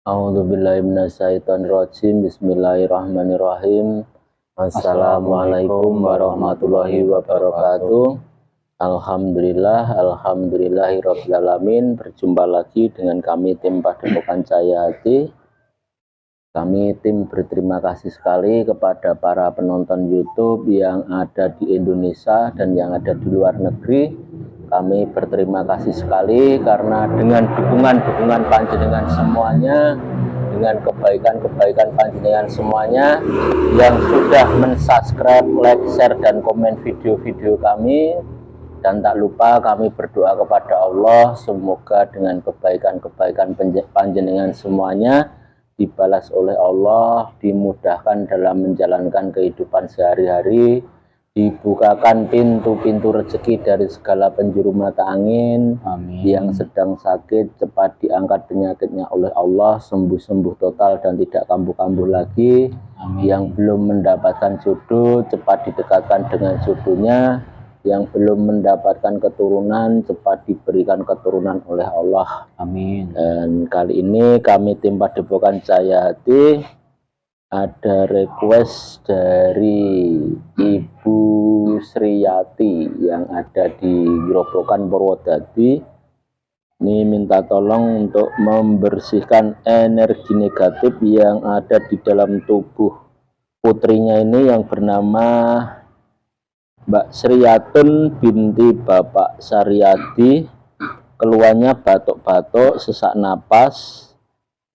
A'udzubillahi minasyaitonirrajim. Bismillahirrahmanirrahim. Assalamualaikum warahmatullahi wabarakatuh. Alhamdulillahirabbil alamin. Berjumpa lagi dengan kami tim Padepokan Cahaya Hati. Kami tim berterima kasih sekali kepada para penonton YouTube yang ada di Indonesia dan yang ada di luar negeri. Kami berterima kasih sekali karena dengan dukungan panjenengan semuanya, dengan kebaikan panjenengan semuanya yang sudah mensubscribe, like, share, dan komen video-video kami. Dan tak lupa kami berdoa kepada Allah, semoga dengan kebaikan panjenengan semuanya dibalas oleh Allah, dimudahkan dalam menjalankan kehidupan sehari-hari, dibukakan pintu-pintu rezeki dari segala penjuru mata angin. Amin. Yang sedang sakit cepat diangkat penyakitnya oleh Allah, sembuh-sembuh total dan tidak kambuh-kambuh lagi. Amin. Yang belum mendapatkan jodoh cepat didekatkan dengan jodohnya. Yang belum mendapatkan keturunan cepat diberikan keturunan oleh Allah. Amin. Dan kali ini kami tim Padepokan Cahaya Hati ada request dari Ibu Sriyati yang ada di Grobogan Purwodadi. Ini minta tolong untuk membersihkan energi negatif yang ada di dalam tubuh putrinya ini yang bernama Mbak Sriyatun binti Bapak Saryadi. Keluhannya batuk-batuk, sesak napas,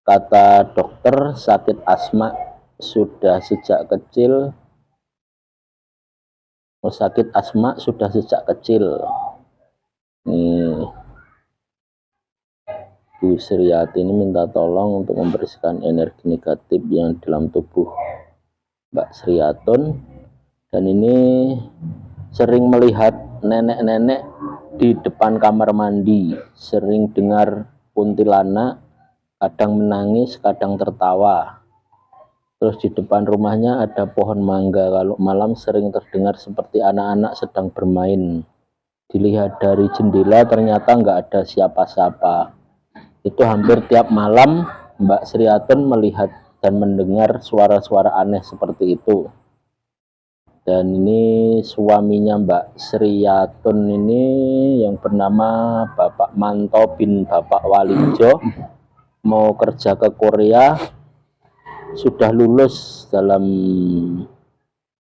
kata dokter sakit asma sudah sejak kecil. Sakit asma sudah sejak kecil. Nih, Bu Sriyati ini minta tolong untuk membersihkan energi negatif yang dalam tubuh Mbak Sriyatun. Dan ini sering melihat nenek-nenek di depan kamar mandi, sering dengar kuntilanak, kadang menangis, kadang tertawa. Terus di depan rumahnya ada pohon mangga, kalau malam sering terdengar seperti anak-anak sedang bermain. Dilihat dari jendela ternyata nggak ada siapa-siapa. Itu hampir tiap malam Mbak Sriyatun melihat dan mendengar suara-suara aneh seperti itu. Dan ini suaminya Mbak Sriyatun ini yang bernama Bapak Manto bin Bapak Walijo, mau kerja ke Korea, sudah lulus dalam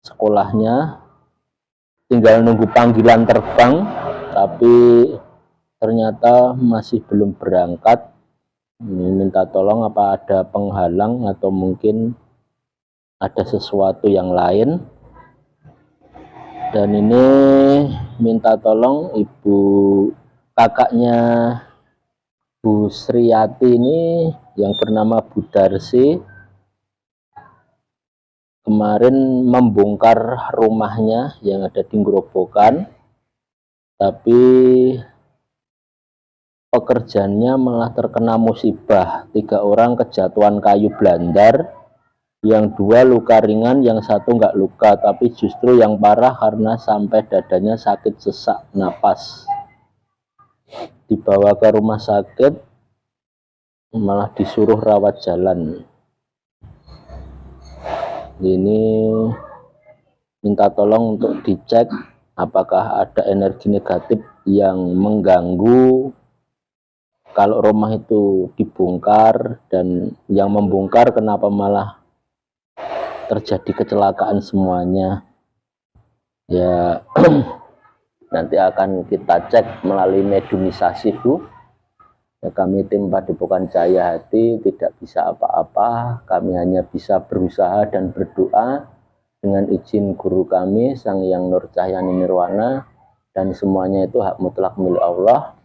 sekolahnya, tinggal nunggu panggilan terbang, tapi ternyata masih belum berangkat. Ini minta tolong apa ada penghalang atau mungkin ada sesuatu yang lain. Dan ini minta tolong ibu kakaknya Bu Sriyati ini yang bernama Bu Darsi, kemarin membongkar rumahnya yang ada di Grobogan, tapi pekerjaannya malah terkena musibah. 3 orang kejatuhan kayu blandar, yang 2 luka ringan, yang 1 nggak luka, tapi justru yang parah karena sampai dadanya sakit sesak napas. Dibawa ke rumah sakit, malah disuruh rawat jalan. Ini minta tolong untuk dicek apakah ada energi negatif yang mengganggu kalau rumah itu dibongkar, dan yang membongkar kenapa malah terjadi kecelakaan semuanya. Ya nanti akan kita cek melalui mediumisasi, Bu. Ya, kami tim Padepokan Cahaya Hati tidak bisa apa-apa, kami hanya bisa berusaha dan berdoa dengan izin guru kami Sang Hyang Nur Cahyani Nirwana, dan semuanya itu hak mutlak milik Allah.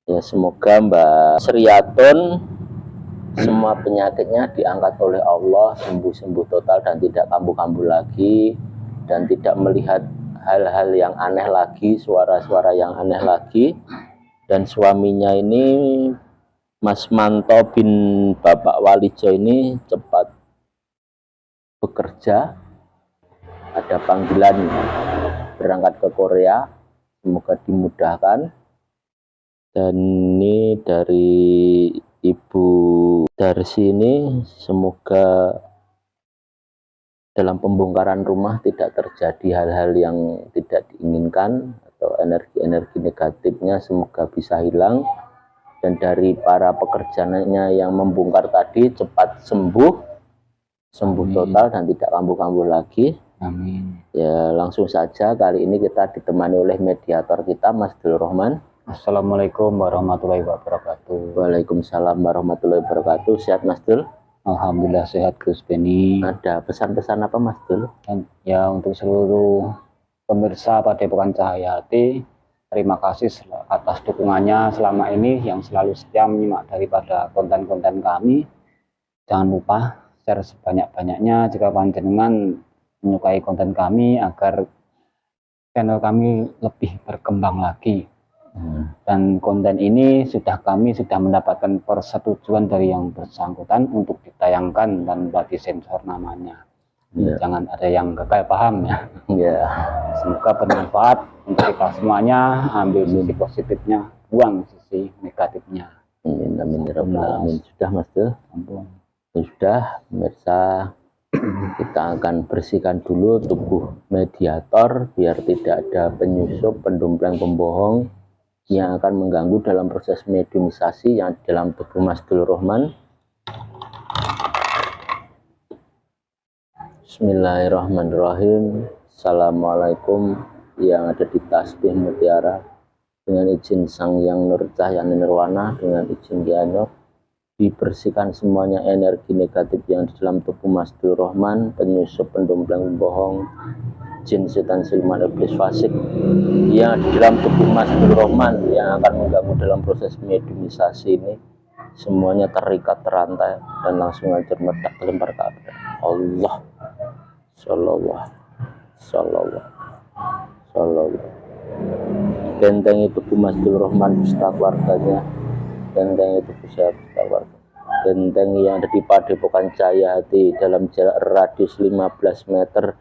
Ya, semoga Mbak Sriyatun semua penyakitnya diangkat oleh Allah, sembuh-sembuh total dan tidak kambuh-kambuh lagi, dan tidak melihat hal-hal yang aneh lagi, suara-suara yang aneh lagi. Dan suaminya ini Mas Manto bin Bapak Walijo ini cepat bekerja, ada panggilan berangkat ke Korea, semoga dimudahkan. Dan ini dari Ibu Sudarsi ini semoga dalam pembongkaran rumah tidak terjadi hal-hal yang tidak diinginkan atau energi-energi negatifnya semoga bisa hilang, dan dari para pekerjanya yang membongkar tadi cepat sembuh total dan tidak kambuh-kambuh lagi. Amin. Ya, langsung saja kali ini kita ditemani oleh mediator kita, Mas Dul Rahman. Assalamualaikum warahmatullahi wabarakatuh. Waalaikumsalam warahmatullahi wabarakatuh. Sehat Mas Dul? Alhamdulillah sehat Gus Beni. Ada pesan-pesan apa Mas Dul? Ya, untuk seluruh pemirsa Padepokan Cahaya Hati, terima kasih atas dukungannya selama ini yang selalu setia menyimak daripada konten-konten kami. Jangan lupa share sebanyak-banyaknya jika panjenengan menyukai konten kami agar channel kami lebih berkembang lagi. Dan konten ini kami sudah mendapatkan persetujuan dari yang bersangkutan untuk ditayangkan dan disensor namanya. Jangan ada yang gagal paham ya. Semoga bermanfaat untuk kita semuanya. Ambil sisi positifnya, buang sisi negatifnya. Amin amin ya rabbal alamin. Sudah Mas Dul? Sudah, pemirsa. Kita akan bersihkan dulu tubuh mediator biar tidak ada penyusup, pendompleng, pembohong yang akan mengganggu dalam proses mediumisasi yang dalam tubuh Mas Dul Rahman. Bismillahirrahmanirrahim. Assalamualaikum yang ada di tasbih mutiara, dengan izin Sang Yang Nur Cahya Nirwana, dengan izin Kiai Nur, dibersihkan semuanya energi negatif yang di dalam tubuh Mas Dul Rahman, penyusup, pendompleng, pembohong, jin, setan, siluman, iblis, fasik yang di dalam tubuh Mas Dul Rahman yang akan mengganggu dalam proses mediumisasi ini, semuanya terikat, terantai, dan langsung hancur meledak lembar kabeh. Allah Sallallahu bentengi tubuh Mas Dul Rahman beserta keluarganya, bentengi tubuh saya beserta keluarga, bentengi yang ada di Padepokan Cahaya Hati dalam jarak radius 15 meter.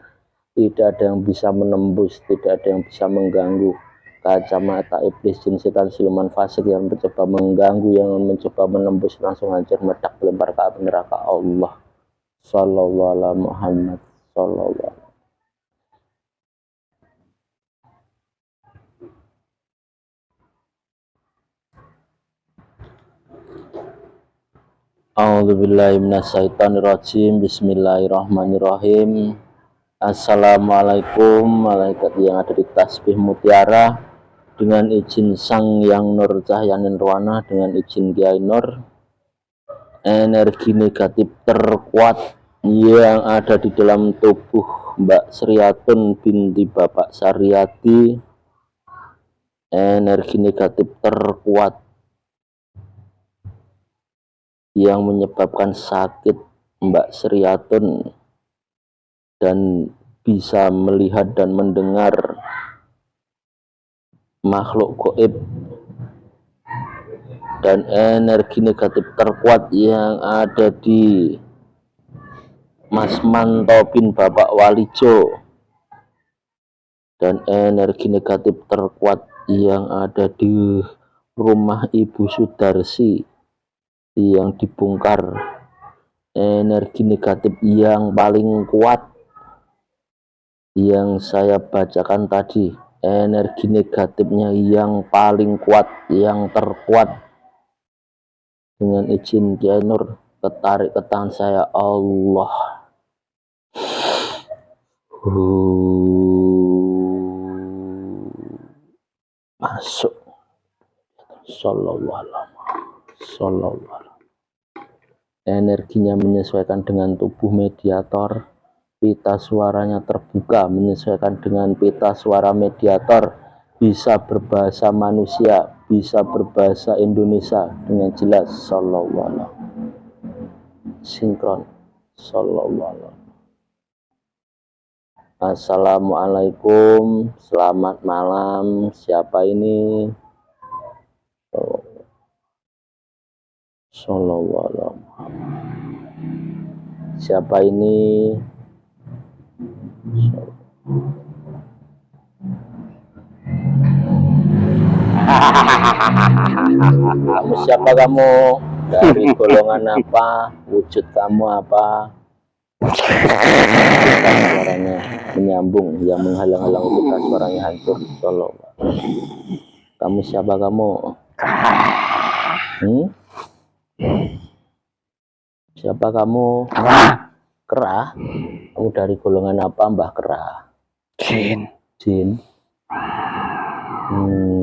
Tidak ada yang bisa menembus, tidak ada yang bisa mengganggu. Kacamata iblis, jin, setan, siluman, fasik yang mencoba mengganggu, yang mencoba menembus, langsung hancur meledak melempar ke api neraka. Allah Sallallahu alaihi Muhammad Sallallahu. A'udzubillahi minasyaitonirrajim. Bismillahirrahmanirrahim. Assalamualaikum, malaikat yang ada di tasbih mutiara, dengan izin Sang Yang Nur Cahya Nirwana, dengan izin Kiai Nur, energi negatif terkuat yang ada di dalam tubuh Mbak Sriatun binti Bapak Saryadi, energi negatif terkuat yang menyebabkan sakit Mbak Sriatun dan bisa melihat dan mendengar makhluk gaib, dan energi negatif terkuat yang ada di Mas Manto bin Bapak Walijo, dan energi negatif terkuat yang ada di rumah Ibu Sudarsi yang dibongkar, energi negatif yang paling kuat yang saya bacakan tadi, energi negatifnya yang paling kuat, yang terkuat, dengan izin Kiai Nur, ketarik ke tangan saya. Allah masuk. Sallallahu alaihi. Energinya menyesuaikan dengan tubuh mediator, pita suaranya terbuka menyesuaikan dengan pita suara mediator, bisa berbahasa manusia, bisa berbahasa Indonesia dengan jelas. Sallallahu alaihi. Sinkron. Sallallahu alaihi. Assalamualaikum, selamat malam. Siapa ini? Sallallahu alaihi. Siapa ini? Kamu siapa kamu? Dari golongan apa? Wujud kamu apa? Suaranya menyambung, yang menghalang-halang kita suaranya hancur. Tolong. Kamu siapa kamu? Siapa kamu? Kera. Kamu dari golongan apa, Mbah Kera? Jin. Jin.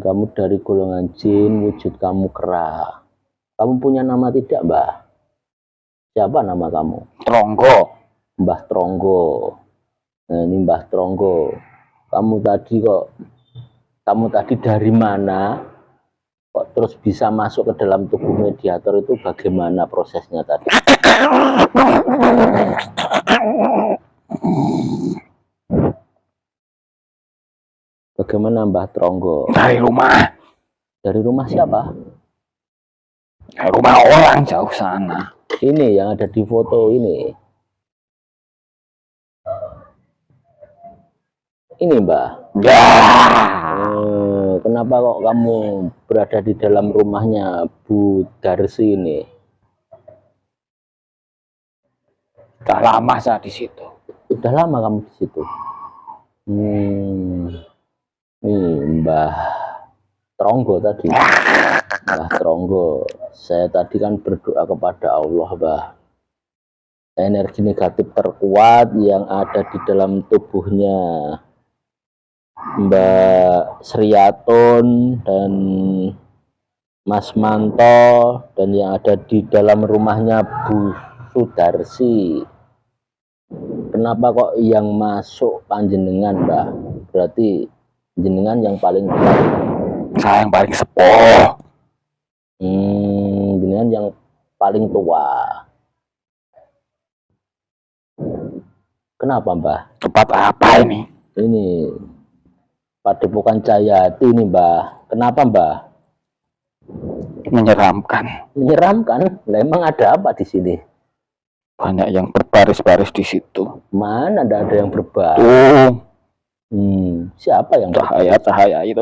Kamu dari golongan jin, wujud kamu kera. Kamu punya nama tidak, Mbah? Siapa nama kamu? Tronggo. Mbah Tronggo. Nah, ini Mbah Tronggo. Kamu tadi dari mana? Kok terus bisa masuk ke dalam tubuh mediator itu bagaimana prosesnya tadi? Bagaimana Mbah Tronggo? Dari rumah. Dari rumah siapa? Dari rumah orang jauh sana. Ini yang ada di foto ini. Ini Mbah. Ya. Kenapa kok kamu berada di dalam rumahnya Bu Darsi ini? Sudah lama saya di situ. Sudah lama kamu di situ. Nih Mbah Tronggo tadi. Mbah Tronggo. Saya tadi kan berdoa kepada Allah, Mbah. Energi negatif terkuat yang ada di dalam tubuhnya Mbak Sriatun dan Mas Manto dan yang ada di dalam rumahnya Bu Sudarsi. Kenapa kok yang masuk panjenengan, Mbak? Berarti jenengan yang paling tua. Saya yang paling sepuh. Jenengan yang paling tua. Kenapa, Mbah? Tempat apa ini? Ini Padepokan Jayati ini, Mbah. Kenapa, Mbah? Menyeramkan. Menyeramkan? Lah, emang ada apa di sini? Banyak yang berbaris-baris di situ. Mana ada yang berbaris? Siapa yang cahaya itu?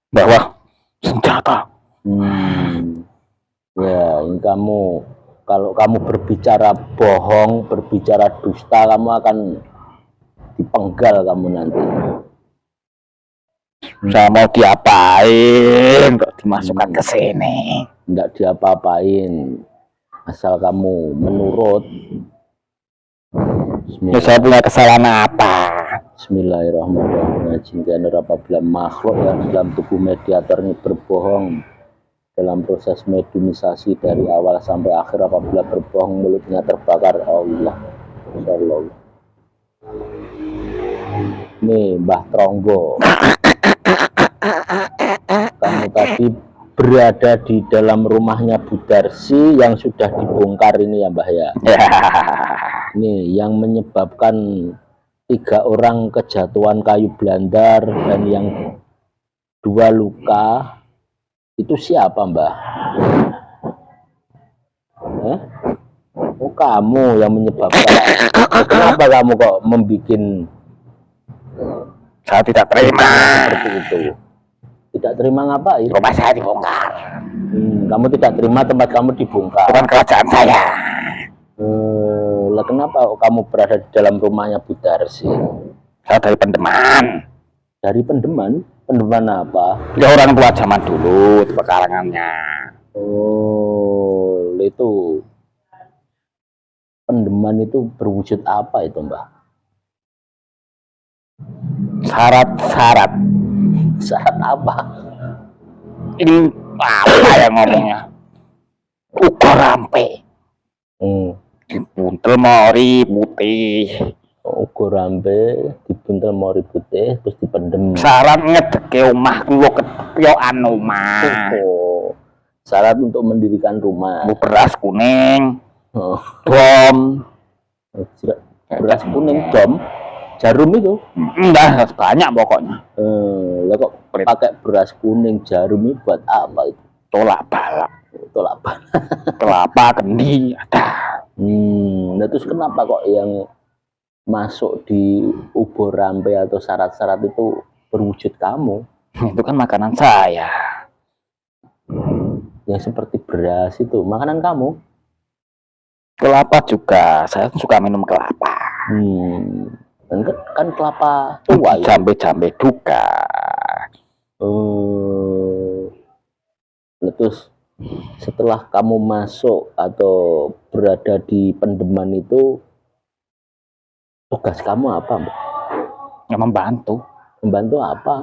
Bawah senjata. Ya, ini kamu, kalau kamu berbicara bohong, berbicara dusta, kamu akan dipenggal kamu nanti. Saya mau diapain kok dimasukkan ke sini? Enggak diapa-apain, asal kamu menurut. Ya, saya punya kesalahan apa? Bismillahirrahmanirrahim. Apabila makhluk yang dalam tubuh mediator ini berbohong dalam proses mediumisasi dari awal sampai akhir, apabila berbohong mulutnya terbakar. Allah. Insyaallah. Nih Mbah Tronggo, kamu tadi berada di dalam rumahnya Bu Darsi yang sudah dibongkar ini ya, Mbah ya. Nih yang menyebabkan 3 orang kejatuhan kayu blandar dan yang 2 luka itu siapa, Mbah? Oh, kamu yang menyebabkan. Kenapa kamu kok membuat? Saya tidak terima seperti itu. Tidak terima ngapain? Rumah saya dibongkar. Kamu tidak terima tempat kamu dibongkar. Bukan kerajaan saya. Lah kenapa kamu berada di dalam rumahnya Bu Darsi? Saya dari Pendeman. Dari Pendeman? Pendeman apa? Ya orang tua zaman dulu, pekarangannya. Oh, itu Pendeman itu berwujud apa itu, Mbak? Syarat-syarat. Syarat apa? Ini apa yang ngomongnya? Uga rampe. Dibuntel mori putih. Uga rampe, dibuntel mori putih, terus dipendem. Syarat ngedeke omah kulo ketyokan omah. Oh, syarat untuk mendirikan rumah. Beras kuning. Dom. Beras kuning, dom. Jarum itu? Enggak, banyak pokoknya. Lah kok pakai beras kuning, jarum itu buat apa itu? Tolak balak. Tolak balak. Kelapa, kendi, ada. Nah terus kenapa kok yang masuk di ubur rampe atau syarat-syarat itu berwujud kamu? Itu kan makanan saya. yang seperti beras itu makanan kamu? Kelapa juga, saya suka minum kelapa. Kan kelapa tua itu. Jambe-jambe juga. Terus setelah kamu masuk atau berada di Pendeman itu, tugas kamu apa, Mbak? Ya, membantu. Membantu apa?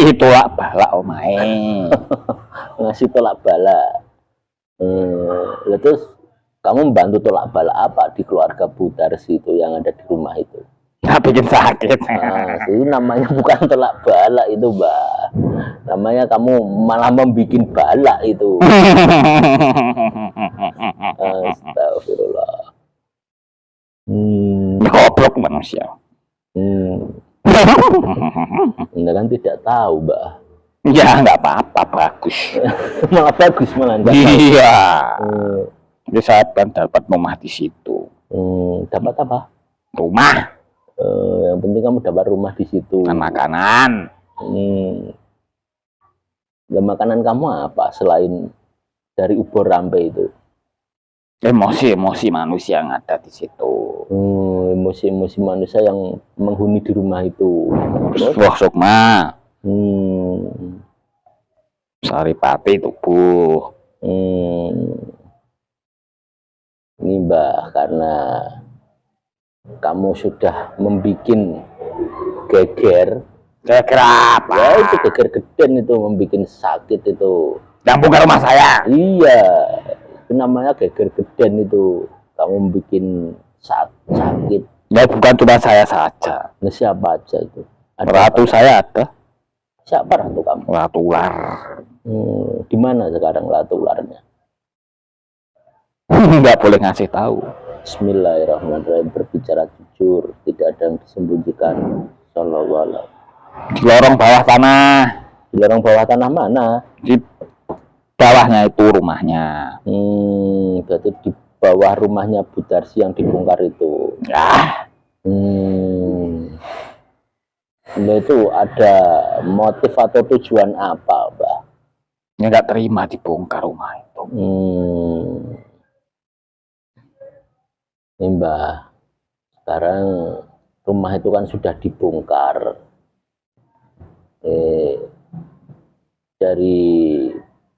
Itu lah balak omae. Ngasih tolak bala. Terus kamu membantu tolak bala apa di keluarga Budarsi itu yang ada di rumah itu? Nggak bikin sakit. Nah, itu namanya bukan tolak bala itu, Mbak. Namanya kamu malah membuat bala itu. Astagfirullah. Goblok manusia. Anda kan tidak tahu, Mbak. Ya nggak apa-apa, bagus. Malah bagus malah. Iya. Jadi saya kan dapat rumah di situ. Dapat apa? Rumah. Yang penting kamu dapat rumah di situ. Dan makanan. Dan makanan kamu apa selain dari ubur rampe itu? Emosi-emosi manusia yang ada di situ. Emosi-emosi manusia yang menghuni di rumah itu. Wah, Sukma. Saripati tubuh. Ini Mbak, karena kamu sudah membuat geger. Geger apa? Ya itu geger geden itu, membuat sakit itu. Yang bongkar rumah saya? Iya, itu namanya geger geden itu. Kamu bikin sakit. Ya bukan cuma saya saja. Nah, siapa aja itu? Ada ratu apa? Saya ada. Siapa ratu kamu? Ratu ular. Di mana sekarang ratu ularnya? Nggak boleh ngasih tahu. Bismillahirrahmanirrahim, berbicara jujur, tidak ada yang disembunyikan. Sallallahu. Di lorong bawah tanah. Di lorong bawah tanah mana? Di bawahnya itu rumahnya. Berarti di bawah rumahnya Budarsi yang dibongkar itu. Ya. Nah, itu ada motif atau tujuan apa, Mbak? Ya nggak terima dibongkar rumah itu. Ini Mbak, sekarang rumah itu kan sudah dibongkar. Dari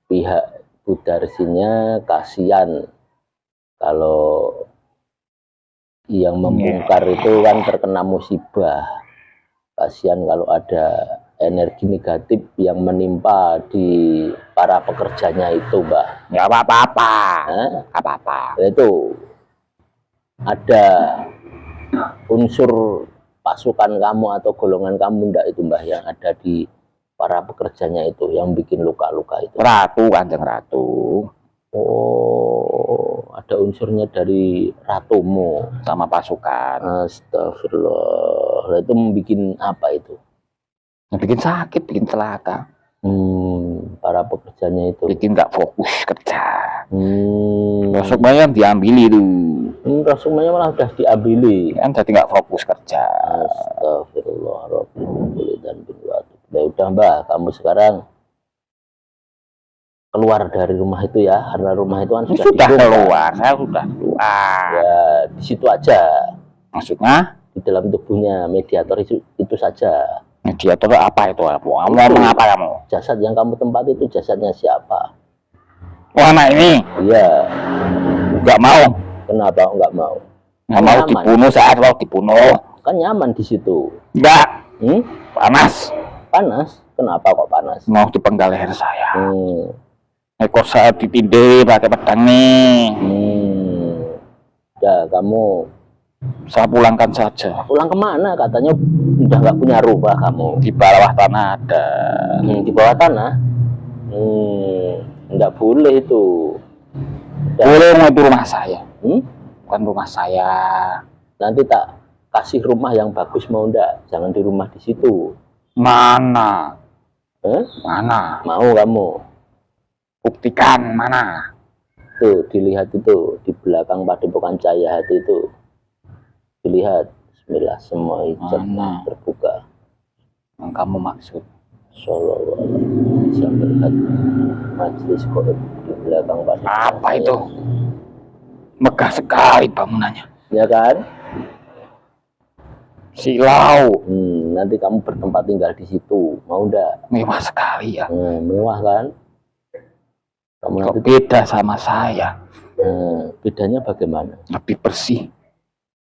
pihak Budarsinya kasihan kalau yang membongkar itu kan terkena musibah. Kasihan kalau ada energi negatif yang menimpa di para pekerjanya itu, Mbak. Ya apa-apa. Apa-apa. Itu ada unsur pasukan kamu atau golongan kamu enggak itu, Mbak, yang ada di para pekerjanya itu yang bikin luka-luka itu? Ratu, Kanjeng Ratu. Oh, ada unsurnya dari ratumu sama pasukan. Astagfirullah. Itu membuat apa itu? Bikin sakit, bikin celaka. Para pekerjanya itu bikin nggak fokus kerja. Rasukmanya diambil itu. Rasukmanya malah udah diambil kan, jadi nggak fokus kerja. Astagfirullahaladzim. Ya udah Mbak, kamu sekarang keluar dari rumah itu ya, karena rumah itu kan sudah keluar. Saya sudah keluar. Ya di situ aja. Maksudnya di dalam tubuhnya mediator itu saja. Mediator apa itu? Kamu ngomong apa kamu? Jasad yang kamu tempati itu jasadnya siapa? Oh, anak ini? Iya. Nggak mau. Kenapa nggak mau? Nggak mau dibunuh, saat mau dibunuh. Kan nyaman di situ. Enggak. Panas. Panas? Kenapa kok panas? Mau dipenggal leher saya. Ekor saya ditindih pakai pedang nih. Ya kamu, saya pulangkan saja. Pulang kemana? Katanya udah nggak punya rumah kamu. Di bawah tanah ada. Di bawah tanah? Nggak boleh itu. Boleh, mau itu rumah saya. Bukan rumah saya. Nanti tak kasih rumah yang bagus, mau ndak? Jangan di rumah di situ. Mana? Mana? Mau kamu? Buktikan mana? Tuh, dilihat itu di belakang Padepokan Cahaya Hati itu. Dilihat. Bismillah, semua hijab terbuka. Yang kamu maksud? Sallallahu alaihi wasallam. Bisa melihat majelis gaib di belakang padepokan Apa saya. itu? Megah sekali bangunannya. Ya kan? Silau. Nanti kamu bertempat tinggal di situ. Mau enggak? Mewah sekali ya. Mewah kan? Kamu Kok nanti beda sama saya? bedanya bagaimana? Lebih bersih,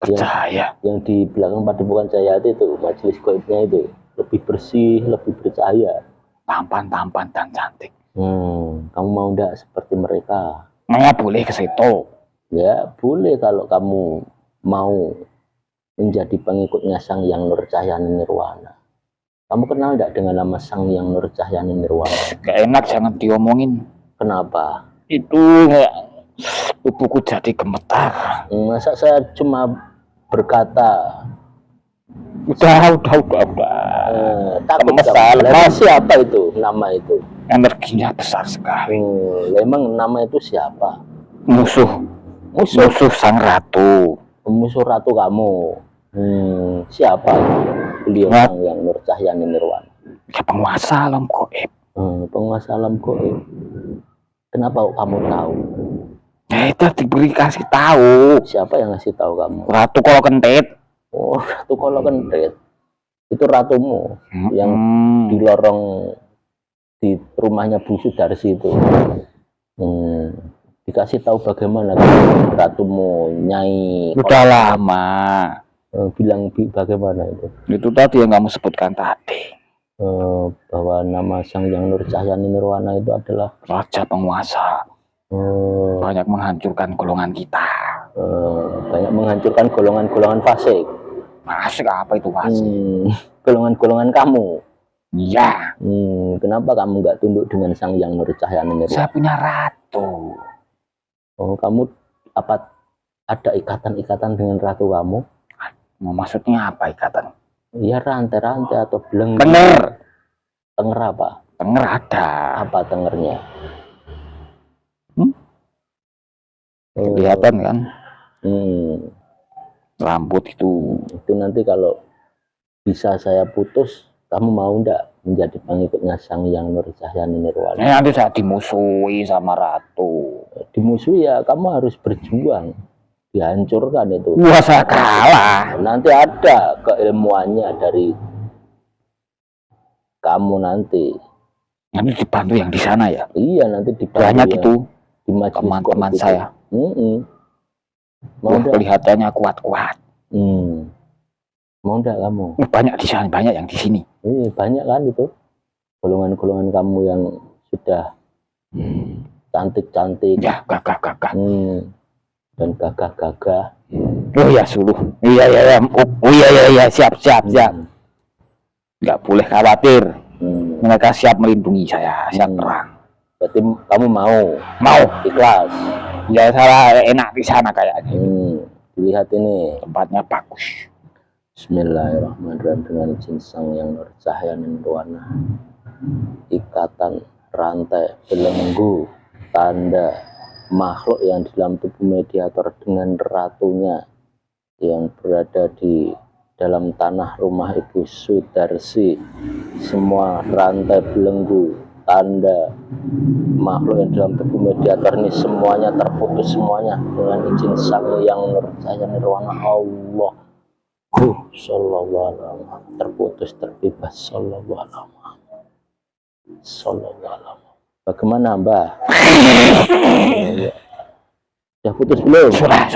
bercahaya. Yang di belakang padepokan Jaya itu, majelis gaibnya itu lebih bersih, lebih bercahaya. Tampan-tampan dan cantik. Kamu mau enggak seperti mereka? Naya boleh ke situ. Ya boleh kalau kamu mau menjadi pengikutnya Sang Yang Nur Cahyani Nirwana. Kamu kenal enggak dengan nama Sang Yang Nur Cahyani Nirwana? Gak enak, jangan diomongin. Kenapa? Itu tubuhku jadi gemetar. Masa saya cuma berkata Udah. takut kamu. Siapa itu nama itu? Energinya besar sekali. Memang nama itu siapa? Musuh sang ratu. Musuh ratu kamu. Siapa beliau Sang Yang Nur Cahyani Nirwana? Ya, penguasa alam gaib. Penguasa alam gaib. Kenapa kamu tahu? Ya itu kasih tahu. Siapa yang ngasih tahu kamu? Ratu Kolo Kentit. Oh, Ratu Kolo Kentit. Itu ratumu yang di lorong di rumahnya Bu Sudarsi itu. Dikasih tahu bagaimana ratumu Nyai. Udah lama. Bilang bagaimana itu? Itu tadi yang kamu sebutkan tadi. Bahwa nama Sang Yang Nur Cahyani Nirwana itu adalah raja penguasa. Banyak menghancurkan golongan kita. Banyak menghancurkan golongan-golongan fasik. Fasik apa itu fasik? Golongan-golongan kamu. Iya. Kenapa kamu nggak tunduk dengan Sang Yang Nur Cahyani Nirwana? Saya punya ratu. Oh, kamu apa ada ikatan-ikatan dengan ratu kamu? Maksudnya apa ikatan? Iya, rantai-rantai atau belenggu. Tenger. Tenger apa? Tenger ada. Apa tengernya? Kelihatan kan? Rambut itu. Itu nanti kalau bisa saya putus, kamu mau enggak menjadi pengikutnya Sang Yang Nur Cahyani Nirwana? Nanti saya dimusuhi sama ratu. Dimusuhi ya, kamu harus berjuang. Dihancurkan itu. Wah, saya kalah. Nanti ada keilmuannya dari kamu nanti. Nanti dibantu yang di sana ya? Iya, nanti dibantu. Banyak itu teman-teman saya. Mau kelihatannya kuat-kuat. Mau enggak kamu? Banyak di sana, banyak yang di sini. Banyak kan itu. Golongan-golongan kamu yang sudah cantik-cantik. Ya, gagah-gagah. Dan gagah-gagah. Oh ya, suluh. Iya. Oh iya, siap. Nggak boleh khawatir. Mereka siap melindungi saya, siap perang. Berarti kamu mau ikhlas? Ya, saya enak di sana kayaknya. Lihat ini, tempatnya bagus. Bismillahirrahmanirrahim. Dengan izin Sang Yang Nur Cahyani Nirwana, ikatan rantai belenggu tanda makhluk yang di dalam tubuh mediator dengan ratunya yang berada di dalam tanah rumah Ibu Sudarsi. Semua rantai belenggu tanda makhluk yang dalam tubuh mediator ini semuanya terputus semuanya dengan izin Sang Yang Nur Cahyani Nirwana. Allah sallallahu alaihi wasallam, terputus, terbebas, sallallahu alaihi wasallam. Bagaimana Mbah? Sudah putus belum? Sudah.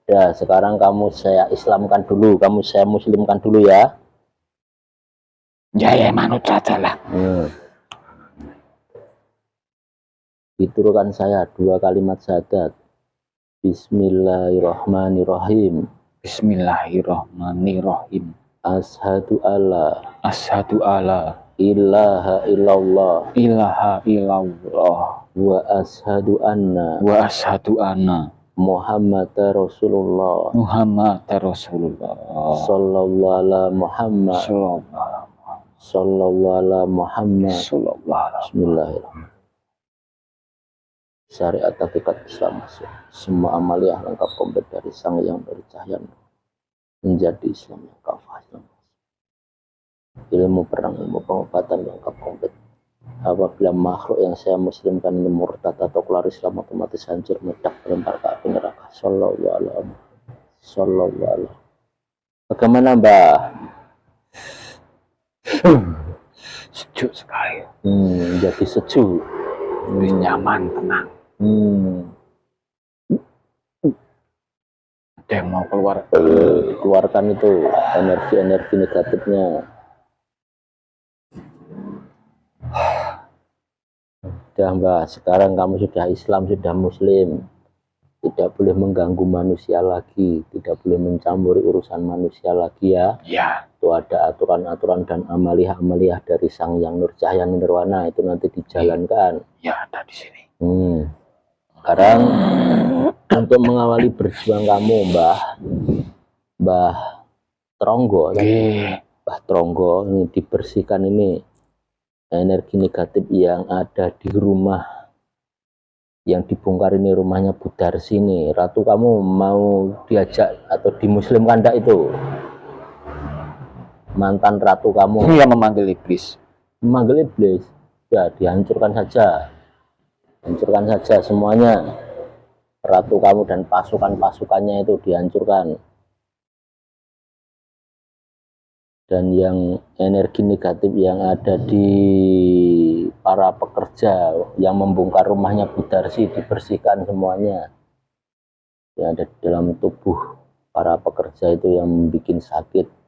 Ya, sekarang kamu saya Islamkan dulu, kamu saya Muslimkan dulu ya. Ya, manut saja lah. Diturunkan saya 2 kalimat syahadat. Bismillahirrahmanirrahim. Bismillahirrahmanirrahim. Ashadu alla ilaha illallah wa ashadu anna Muhammad Rasulullah sallallahu ala Muhammad Bismillahirrahmanirrahim. Syariat hakikat Islam masuk. Semua amaliyah lengkap komplit dari Sang Yang Nur Cahyani menjadi Islam yang kafah. ilmu perang, ilmu pengobatan lengkap komplit. Apabila makhluk yang saya muslimkan ini murtad atau keluar Islam, otomatis hancur, meledak, melempar ke api neraka. Sallallahu alaihi. Bagaimana Mbah? Sejuk sekali. Jadi sejuk. Nyaman, tenang. Ada yang mau keluar. Keluarkan itu energi-energi negatifnya. Sudah Mbah, sekarang kamu sudah Islam, sudah Muslim, tidak boleh mengganggu manusia lagi, tidak boleh mencampuri urusan manusia lagi ya. Ya. Itu ada aturan-aturan dan amaliyah-amaliyah dari Sang Yang Nur Cahaya Nirwana, itu nanti dijalankan. Ya, ada di sini. Sekarang untuk mengawali berjuang kamu Mbah Tronggo, Mbah Tronggo, ini dibersihkan ini energi negatif yang ada di rumah yang dibongkar ini, rumahnya Bu Darsi ini. Ratu, kamu mau diajak atau dimuslimkan enggak itu? Mantan ratu kamu yang memanggil iblis. Memanggil iblis. Ya, dihancurkan saja. Hancurkan saja semuanya. Ratu kamu dan pasukan-pasukannya itu dihancurkan. Dan yang energi negatif yang ada di para pekerja yang membongkar rumahnya Bu Darsi, dibersihkan semuanya. Yang ada di dalam tubuh para pekerja itu yang membuat sakit.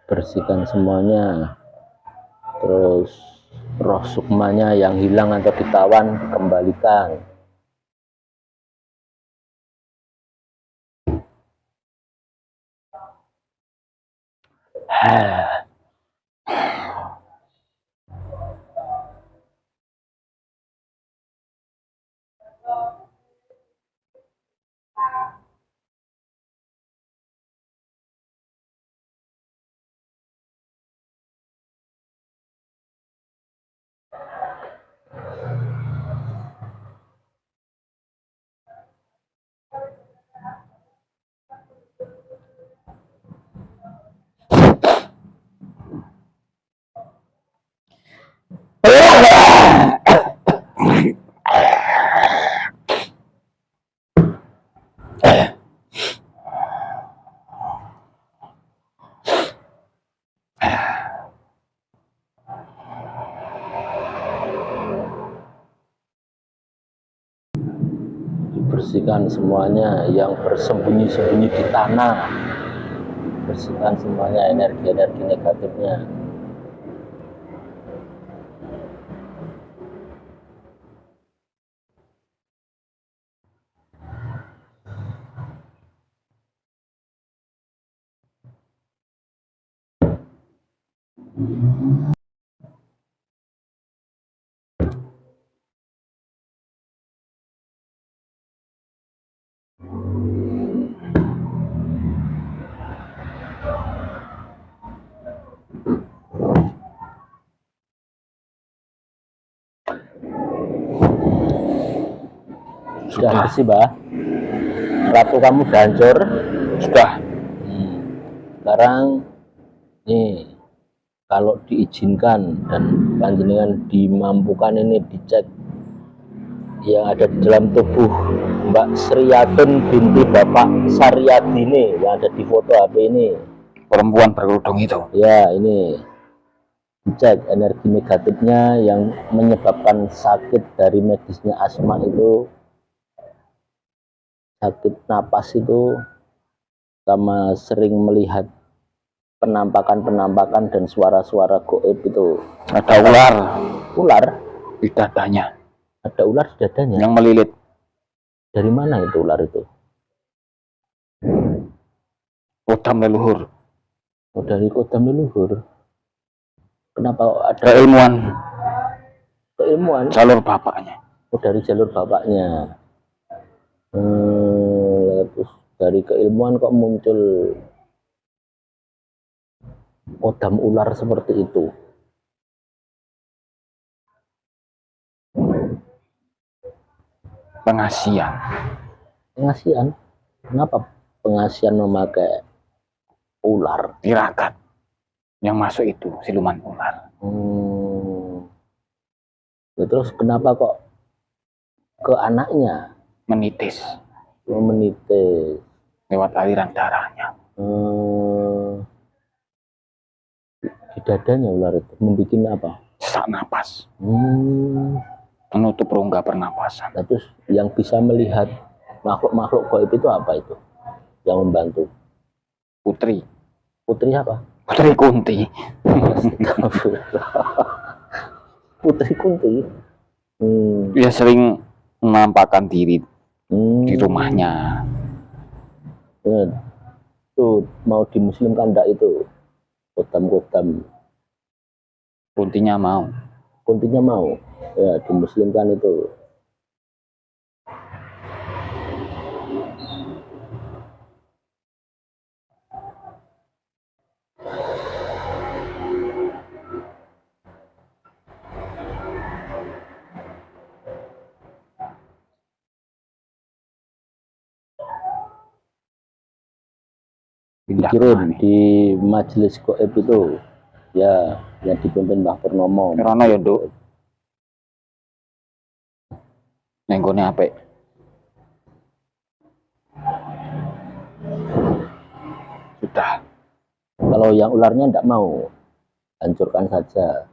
Bersihkan semuanya. Terus roh sukmanya yang hilang atau ditawan dikembalikan. Bersihkan semuanya yang bersembunyi-sembunyi di tanah. Bersihkan semuanya energi-energi negatifnya. Sudah bersih, Mbah. Ratu kamu udah hancur? Sudah. Sekarang nih, kalau diizinkan dan panjenengan dimampukan ini, dicek yang ada di dalam tubuh Mbak Sriyatun binti Bapak Saryadini yang ada di foto HP ini, Perempuan berkerudung itu. ya, ini dicek energi negatifnya yang menyebabkan sakit dari medisnya asma itu, sakit napas itu, sama sering melihat penampakan-penampakan dan suara-suara goib itu. Ada ular. Ular di dadanya. Ada ular di dadanya? Yang melilit. Dari mana itu ular itu? Kodam leluhur. Oh, dari kodam leluhur. Kenapa ada keilmuan? jalur bapaknya. Oh, dari jalur bapaknya. Terus dari keilmuan kok muncul kodam ular seperti itu? Pengasian. Kenapa pengasian memakai ular? Tirakat yang masuk itu siluman ular. Ya, terus kenapa kok ke anaknya Menitis lewat aliran darahnya. Di dadanya ular itu membuat apa? Sesak napas. Menutup rongga pernapasan. Nah, terus yang bisa melihat makhluk-makhluk gaib itu apa itu? Yang membantu? Putri Apa? Putri Kunti. Putri Kunti. Dia sering menampakkan diri di rumahnya. Tuh mau dimuslimkan enggak itu? Kodam Kuntinya mau. Ya, dimuslimkan itu. Dikirim di majelis gaib itu, ya, yang dipimpin Mbah Purnomo. Karena ya Nduk, nenggone apik. Sudah. Kalau yang ularnya tidak mau, hancurkan saja.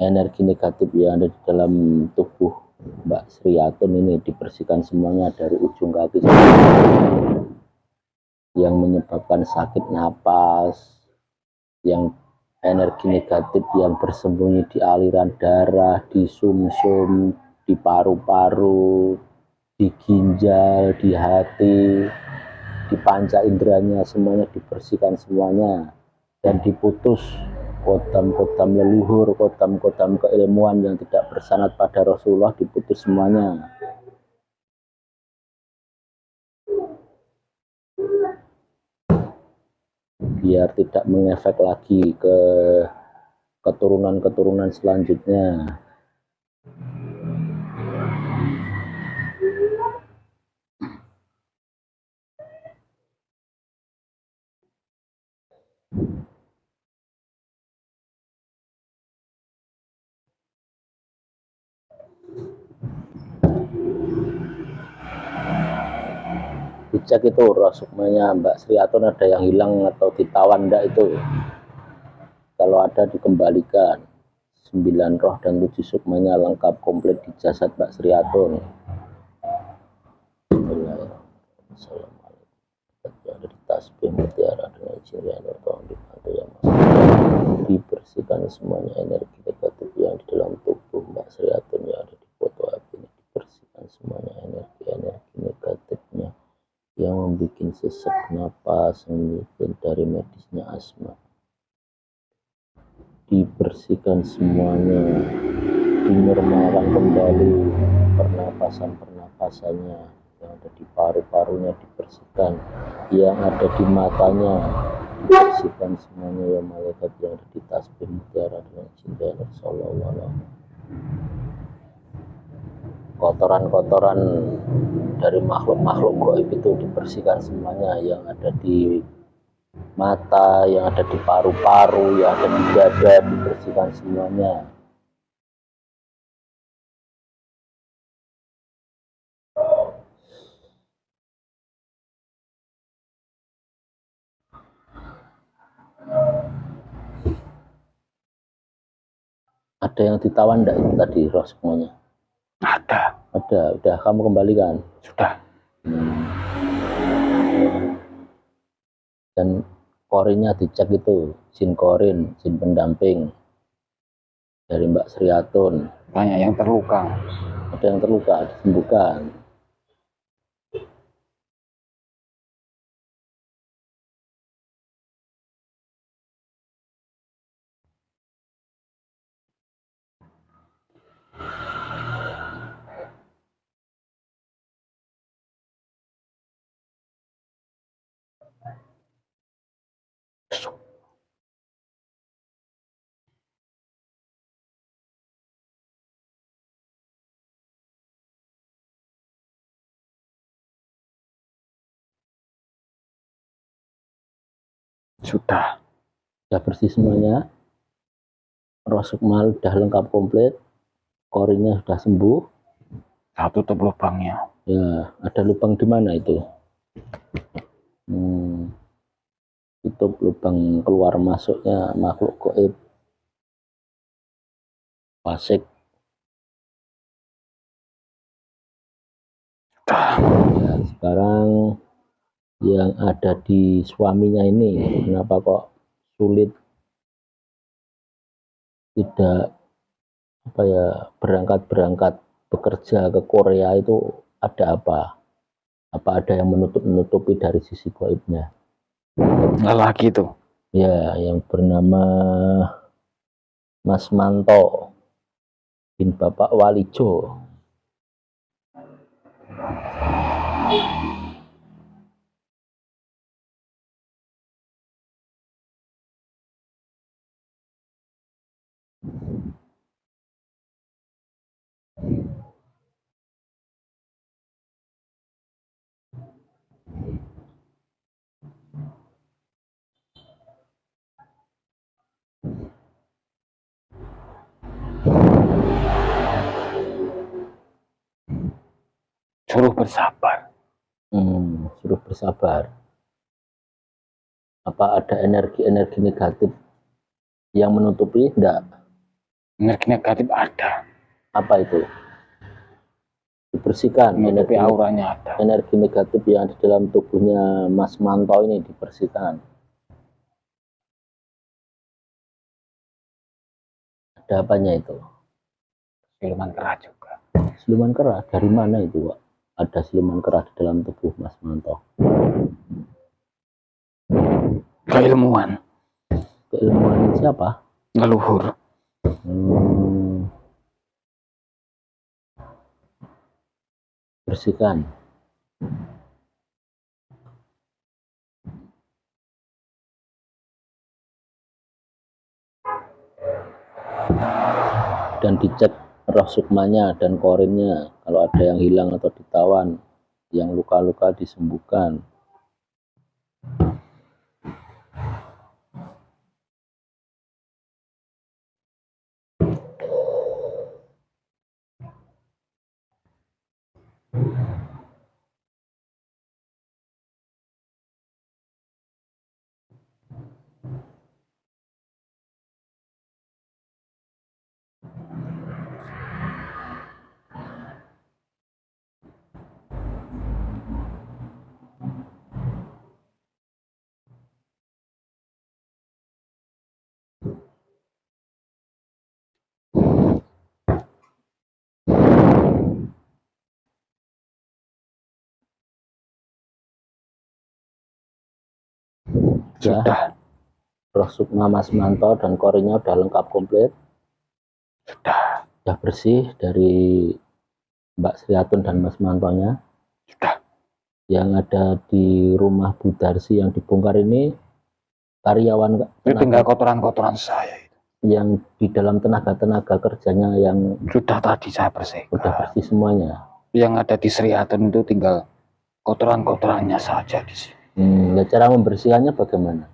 Energi negatif yang ada di dalam tubuh Mbak Sriatun ini dibersihkan semuanya dari ujung kaki yang menyebabkan sakit napas, yang energi negatif yang bersembunyi di aliran darah, di sumsum, di paru-paru, di ginjal, di hati, di panca inderanya, semuanya dibersihkan semuanya dan diputus kodam-kodam leluhur, kodam-kodam keilmuan yang tidak bersanad pada Rasulullah, diputus semuanya. Biar tidak mengefek lagi ke keturunan-keturunan selanjutnya. Dicek itu roh sukmanya Mbak Sriatun ada yang hilang atau ditawan enggak itu. Kalau ada dikembalikan. 9 roh dan 7 sukmanya lengkap komplit di jasad Mbak Sriatun. Ada di tasbih mutiara dengan cirian atau dibantu yang dibersihkan semuanya energi negatif yang di dalam tubuh Mbak Sriatun yang ada di foto api ini, dibersihkan semuanya energi negatifnya yang membuat sesak napas, membuat dari medisnya asma, dibersihkan semuanya, dinormalkan kembali pernapasannya yang ada di paru-parunya, dibersihkan yang ada di matanya, dibersihkan semuanya ya malaikat yang ada di tasbih mutiara dengan cinta Rasulullah. Kotoran-kotoran dari makhluk-makhluk gaib itu dibersihkan semuanya, yang ada di mata, yang ada di paru-paru, yang ada di dada, dibersihkan semuanya. Ada yang ditawan enggak itu tadi roh semuanya? Ada. Udah kamu kembalikan? Sudah. Dan korinnya dicek itu, jin korin, jin pendamping dari Mbak Sriatun. Banyak yang terluka. Ada yang terluka, disembuhkan. Sudah. Sudah bersih semuanya. Roh sukma sudah lengkap komplit. Koringnya sudah sembuh. Saya tutup lubangnya. Ya, ada lubang di mana itu? Tutup lubang keluar masuknya makhluk gaib. Fasik. Sudah. Ya, sekarang yang ada di suaminya ini, kenapa kok sulit tidak berangkat bekerja ke Korea, itu ada apa? Apa ada yang menutupi dari sisi gaibnya? Lelaki itu. Ya, yang bernama Mas Manto bin Bapak Walijo. Suruh bersabar. Suruh bersabar. Apa ada energi-energi negatif yang menutupi? Enggak. Energi negatif ada. Apa itu? Dibersihkan. Menutupi auranya ada. Energi negatif yang di dalam tubuhnya Mas Manto ini dibersihkan. Ada apanya itu? Siluman kera juga. Siluman kera dari mana itu, Pak? Ada siluman kera di dalam tubuh Mas Manto. Keilmuan. Keilmuan siapa? Leluhur. Bersihkan. Dan dicek roh sukmanya dan korinnya, kalau ada yang hilang atau ditawan, yang luka-luka disembuhkan. Sudah. Roh sukma Mas Manto dan korinnya udah lengkap komplit. Sudah bersih dari Mbak Sriatun dan Mas Mantonya. Sudah. Yang ada di rumah Bu Darsi yang dibongkar ini karyawan itu tinggal kotoran-kotoran saya itu. Yang di dalam tenaga kerjanya yang sudah tadi saya bersihkan. Sudah bersih semuanya. Yang ada di Sriatun itu tinggal kotoran-kotorannya saja di sini. Ya, cara membersihkannya bagaimana?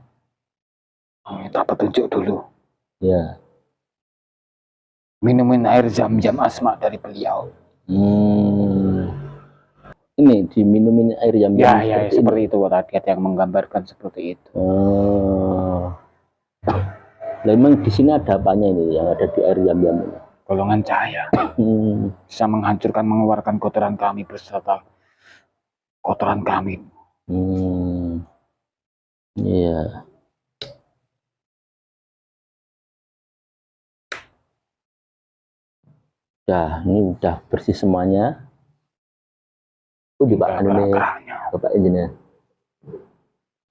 Minta petunjuk dulu. Ya. Minumin air zam-zam asma dari beliau. Ini diminumin air zam-zam. Ya, seperti itu tadi ada yang menggambarkan seperti itu. Memang di sini ada apanya ini yang ada di air zam-zam ini? Golongan cahaya. Bisa menghancurkan, mengeluarkan kotoran kami beserta kotoran kami. Iya. Ini udah bersih semuanya. Di Pak ini, Bapak Engineer.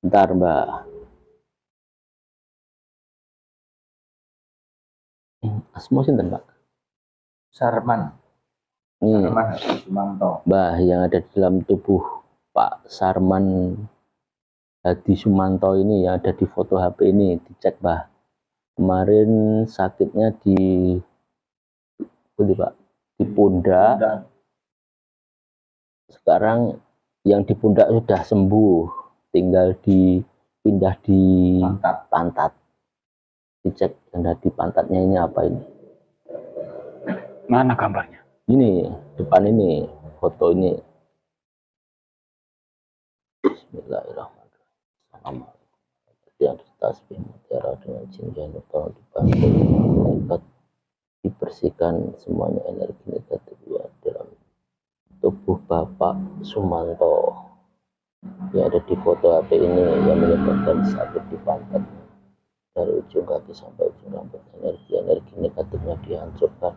Bentar, Mbak. Asmo sinten, Pak? Sarman. Sarman Manto. Mbah, yang ada di dalam tubuh Pak Sarman Hadi Sumanto ini yang ada di foto HP ini, dicek Mbah. Kemarin sakitnya di Pak, di pundak. Sekarang yang di pundak sudah sembuh, tinggal dipindah di pantat. Dicek tanda di pantatnya ini apa ini? Mana gambarnya? Ini depan ini, foto ini. Bismillahirrahmanirrahim. Yang tasbih mutiara dengan jin yang tolong dibantu dibersihkan semuanya energi negatif ya dalam tubuh Bapak Sumanto yang ada di foto HP ini yang menyebabkan sakit di pantat dari ujung kaki sampai ujung rambut. Energi negatifnya dihancurkan.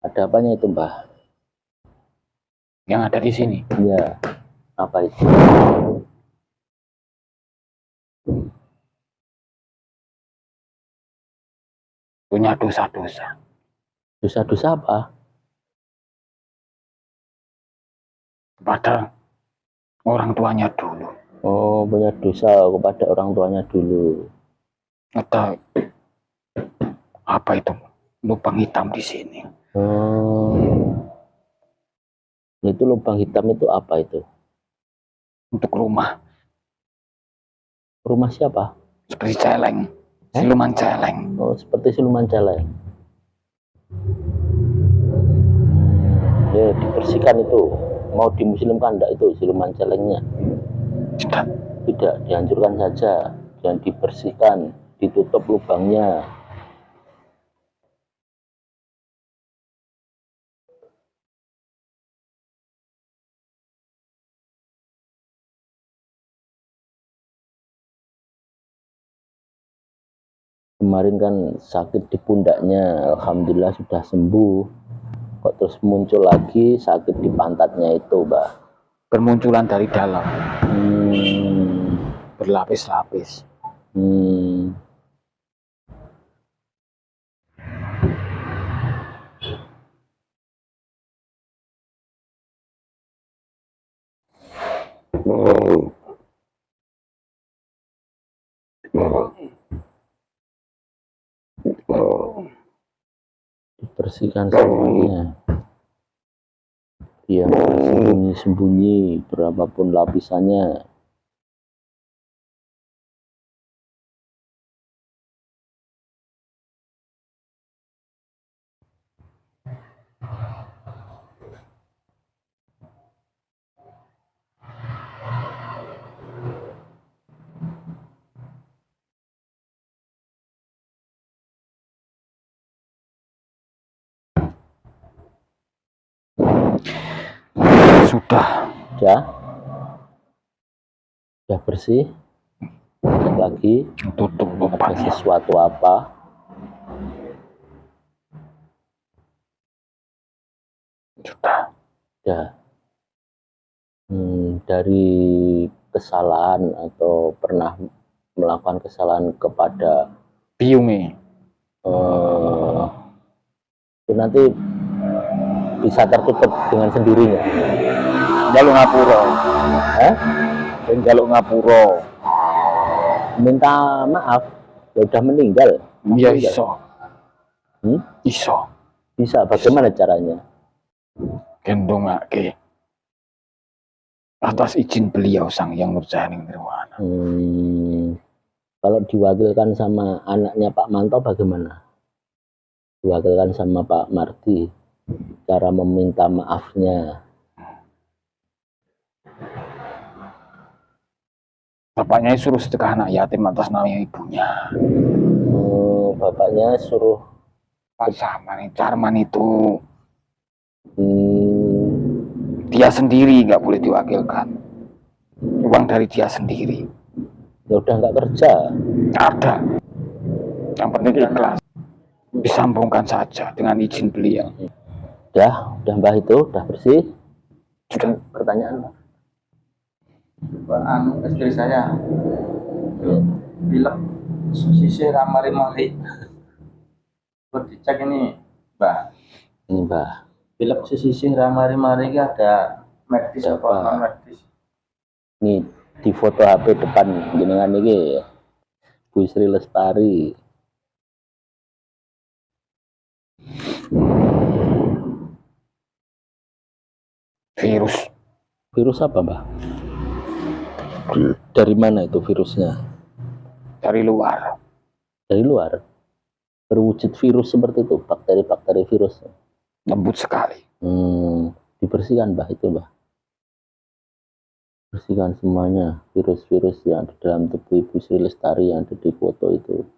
Ada apanya itu Mbah? Yang ada di sini. Ya, apa itu? Punya dosa-dosa. Dosa-dosa apa? Kepada orang tuanya dulu. Oh, punya dosa kepada orang tuanya dulu. Atau apa itu? Lubang hitam di sini. Itu lubang hitam itu apa itu? Untuk rumah. Rumah siapa? Seperti celeng. Siluman celeng. Oh, seperti siluman celeng. Ya, dibersihkan itu. Mau dimuslimkan enggak itu siluman celengnya? Tidak, dihancurkan saja. Dan dibersihkan, ditutup lubangnya. Kemarin kan sakit di pundaknya, alhamdulillah sudah sembuh. Kok terus muncul lagi sakit di pantatnya itu, Mbak? Bermunculan dari dalam. Berlapis-lapis. Dibersihkan semuanya. Yang sembunyi-sembunyi berapapun lapisannya. Sudah bersih. Lagi tutup ada lubangnya. sesuatu apa? Sudah. Dari kesalahan atau pernah melakukan kesalahan kepada Biumi. Itu nanti bisa tertutup dengan sendirinya. Jaluk ngapura. Jaluk ngapura. Minta maaf, ya udah meninggal. Iya iso. Iso. Bisa, bagaimana caranya? Gendongake atas izin beliau Sang Hyang Nurjaning Nirwana. Kalau diwakilkan sama anaknya Pak Manto bagaimana? Diwakilkan sama Pak Mardi, cara meminta maafnya. Bapaknya suruh sedekah anak yatim atas nama ibunya. Bapaknya suruh Pak Carman itu dia sendiri nggak boleh diwakilkan, uang dari dia sendiri. Ya udah nggak kerja. Ada. Yang penting ikhlas. Disambungkan saja dengan izin beliau. Udah Mbah itu, udah bersih. Sudah. Pertanyaan istri saya bilang sisi ramari-mari. Buat dicek ini, Mbah. Ini Mbah. Bilek sisi ramari-mari ada medis apa non medis? Ini di foto HP depan jenengan iki Bu Sri Lestari. Virus apa, Mbah? Dari mana itu virusnya? Dari luar. Dari luar. Berwujud virus seperti itu, bakteri-bakteri virus. Lembut sekali. Dibersihkan, Mbah, itu, Mbah. Bersihkan semuanya virus-virus yang di dalam tubuh Ibu Sri Lestari yang ada di foto itu.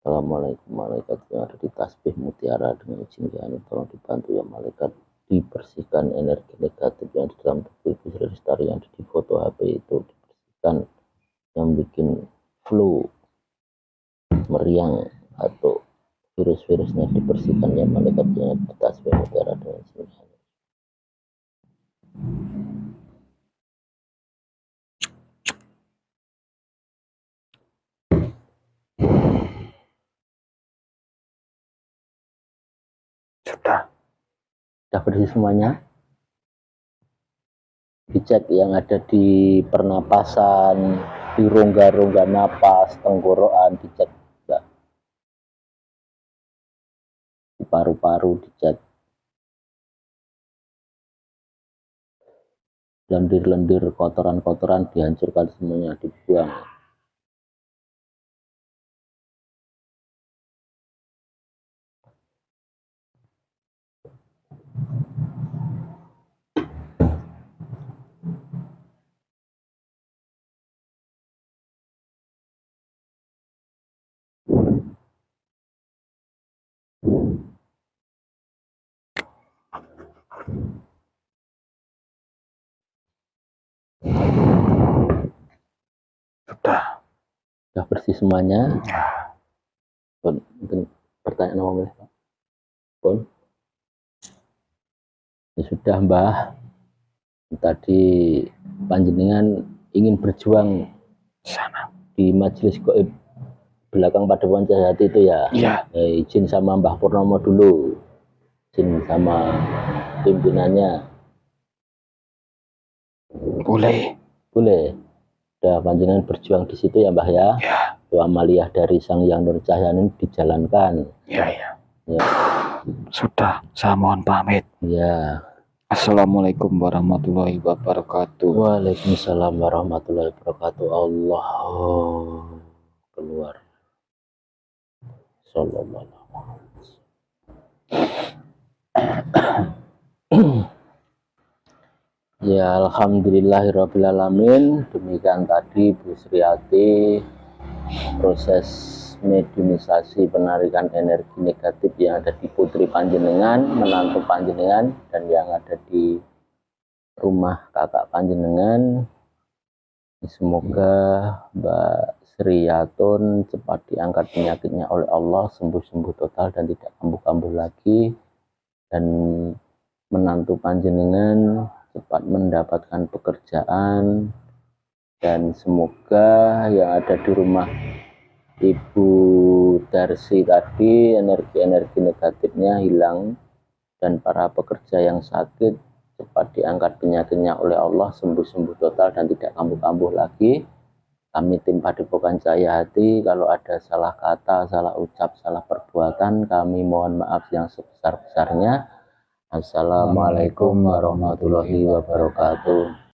Assalamualaikum, malaikat yang ada di tasbih mutiara dengan izin Tuhan, tolong dibantu ya malaikat, dibersihkan energi negatif yang di dalam tubuh Ibu Sri Lestari yang ada di foto HP itu, dibersihkan yang bikin flu, meriang atau virus-virusnya dibersihkan ya malaikat yang ada di tasbih mutiara dengan izin Tuhan. Sudah bersih semuanya. Dicek yang ada di pernapasan, di rongga-rongga napas, tenggorokan dicek, Mbak. Di paru-paru dicek. Lendir-lendir kotoran-kotoran dihancurkan semuanya, dibuang. Sudah bersih semuanya. Pun, pertanyaan apa boleh, Pak? Pun. Ya sudah, Mbah. Tadi panjenengan ingin berjuang Sana. di majelis gaib belakang Padepokan Cahyati itu ya? Iya. Izin sama Mbah Purnomo dulu. Izin sama pimpinannya. Boleh. Boleh. Udah panjenengan berjuang di situ ya, Mbah ya? Ya. Doa amaliyah dari Sang Hyang Nur Cahyani dijalankan. Ya, ya. Ya. Sudah, saya mohon pamit. Ya. Assalamualaikum warahmatullahi wabarakatuh. Waalaikumsalam warahmatullahi wabarakatuh. Allah keluar. Sallallahu alaihi wasallam. Ya, alhamdulillahirrabbilalamin. Demikian tadi Bu Sriati proses mediumisasi penarikan energi negatif yang ada di putri panjenengan, menantu panjenengan, dan yang ada di rumah kakak panjenengan. Semoga Mbak Sriatun cepat diangkat penyakitnya oleh Allah, sembuh-sembuh total dan tidak kambuh-kambuh lagi, dan menantu panjenengan cepat mendapatkan pekerjaan, dan semoga yang ada di rumah Ibu Darsi tadi energi-energi negatifnya hilang, dan para pekerja yang sakit cepat diangkat penyakitnya oleh Allah, sembuh-sembuh total dan tidak kambuh-kambuh lagi. Kami tim Padepokan Cahyati, kalau ada salah kata, salah ucap, salah perbuatan, kami mohon maaf yang sebesar-besarnya. Assalamualaikum warahmatullahi wabarakatuh.